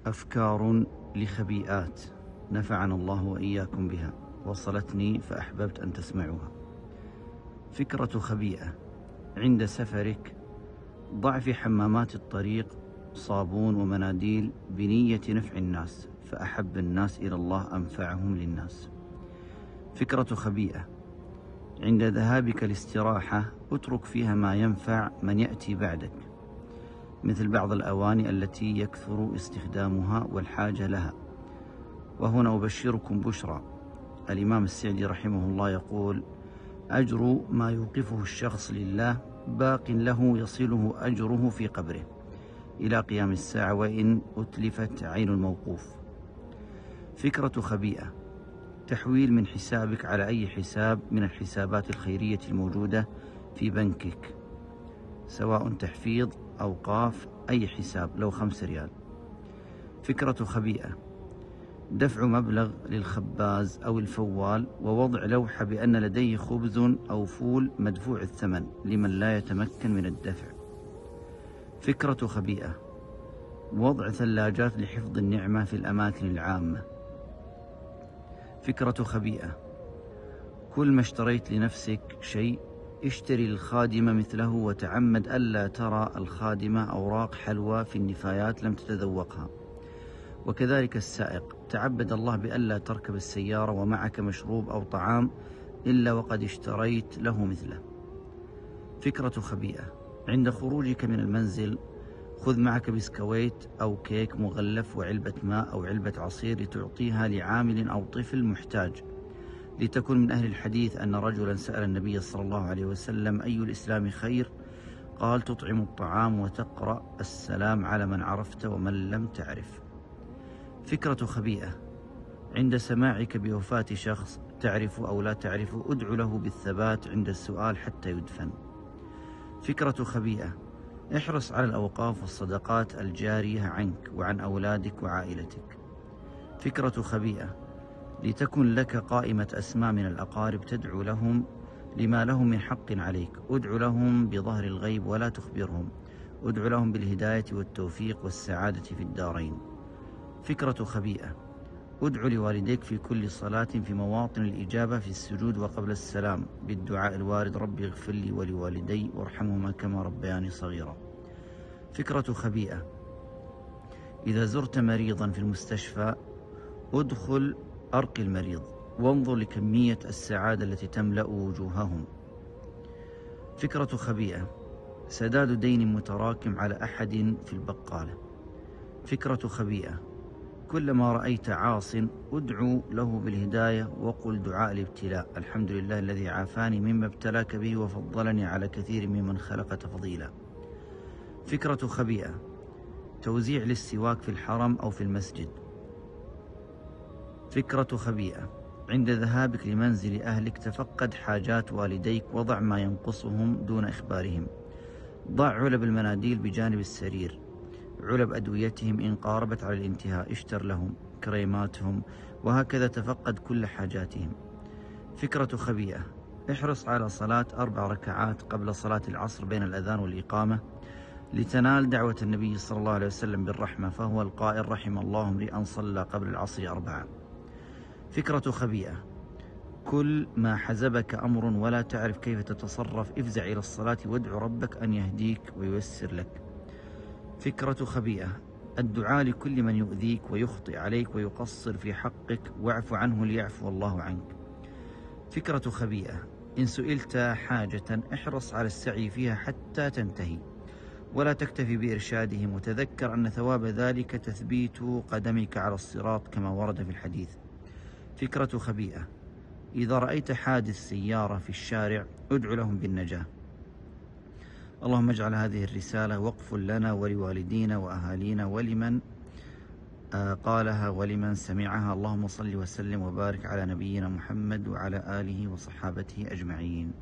أفكار لخبيئات نفعنا الله وإياكم بها، وصلتني فأحببت أن تسمعوها. فكرة خبيئة: عند سفرك ضع في حمامات الطريق صابون ومناديل بنية نفع الناس، فأحب الناس إلى الله أنفعهم للناس. فكرة خبيئة: عند ذهابك الاستراحة اترك فيها ما ينفع من يأتي بعدك، مثل بعض الأواني التي يكثر استخدامها والحاجة لها. وهنا أبشركم بشرى: الإمام السعدي رحمه الله يقول: أجر ما يوقفه الشخص لله باق له يصله أجره في قبره إلى قيام الساعة وإن أتلفت عين الموقوف. فكرة خبيئة: تحويل من حسابك على أي حساب من الحسابات الخيرية الموجودة في بنكك، سواء تحفيظ أوقاف، أي حساب، لو 5 ريال. فكرة خبيئة: دفع مبلغ للخباز أو الفوال ووضع لوحة بأن لديه خبز أو فول مدفوع الثمن لمن لا يتمكن من الدفع. فكرة خبيئة: وضع ثلاجات لحفظ النعمة في الأماكن العامة. فكرة خبيئة: كل ما اشتريت لنفسك شيء اشتري للخادمة مثله، وتعمد ألا ترى الخادمة أوراق حلوى في النفايات لم تتذوقها. وكذلك السائق، تعبد الله بألا تركب السيارة ومعك مشروب أو طعام إلا وقد اشتريت له مثله. فكرة خبيئة: عند خروجك من المنزل خذ معك بسكويت أو كيك مغلف وعلبة ماء أو علبة عصير لتعطيها لعامل أو طفل محتاج، لتكن من أهل الحديث أن رجلا سأل النبي صلى الله عليه وسلم: أي الإسلام خير؟ قال: تطعم الطعام وتقرأ السلام على من عرفت ومن لم تعرف. فكرة خبيئة: عند سماعك بوفاة شخص تعرف أو لا تعرف ادع له بالثبات عند السؤال حتى يدفن. فكرة خبيئة: احرص على الأوقاف والصدقات الجارية عنك وعن أولادك وعائلتك. فكرة خبيئة: لتكن لك قائمة أسماء من الأقارب تدعو لهم لما لهم من حق عليك، ادع لهم بظهر الغيب ولا تخبرهم، ادع لهم بالهداية والتوفيق والسعادة في الدارين. فكرة خبيئة: ادع لوالديك في كل صلاة في مواطن الإجابة في السجود وقبل السلام بالدعاء الوارد: ربي اغفر لي ولوالدي وارحمهما كما ربياني صغيرا. فكرة خبيئة: إذا زرت مريضا في المستشفى ادخل أرقي المريض وانظر لكمية السعادة التي تملأ وجوههم. فكرة خبيئة: سداد دين متراكم على أحد في البقالة. فكرة خبيئة: كلما رأيت عاص ادعو له بالهداية وقل دعاء الابتلاء: الحمد لله الذي عافاني مما ابتلاك به وفضلني على كثير ممن خلق تفضيلا. فكرة خبيئة: توزيع للسواك في الحرم أو في المسجد. فكرة خبيئة: عند ذهابك لمنزل أهلك تفقد حاجات والديك وضع ما ينقصهم دون إخبارهم. ضع علب المناديل بجانب السرير، علب أدويتهم إن قاربت على الانتهاء اشتر لهم، كريماتهم، وهكذا تفقد كل حاجاتهم. فكرة خبيئة: احرص على صلاة 4 ركعات قبل صلاة العصر بين الأذان والإقامة لتنال دعوة النبي صلى الله عليه وسلم بالرحمة، فهو القائل: رحم الله امرئا صلى قبل العصر 4. فكرة خبيئة: كل ما حزبك أمر ولا تعرف كيف تتصرف افزع إلى الصلاة وادع ربك أن يهديك وييسر لك. فكرة خبيئة: الدعاء لكل من يؤذيك ويخطئ عليك ويقصر في حقك واعف عنه ليعفو الله عنك. فكرة خبيئة: إن سئلت حاجة احرص على السعي فيها حتى تنتهي ولا تكتفي بإرشادهم، وتذكر أن ثواب ذلك تثبيت قدمك على الصراط كما ورد في الحديث. فكرة خبيئة: إذا رأيت حادث سيارة في الشارع ادع لهم بالنجاة. اللهم اجعل هذه الرسالة وقف لنا ولوالدينا وأهالينا ولمن قالها ولمن سمعها. اللهم صل وسلم وبارك على نبينا محمد وعلى آله وصحابته أجمعين.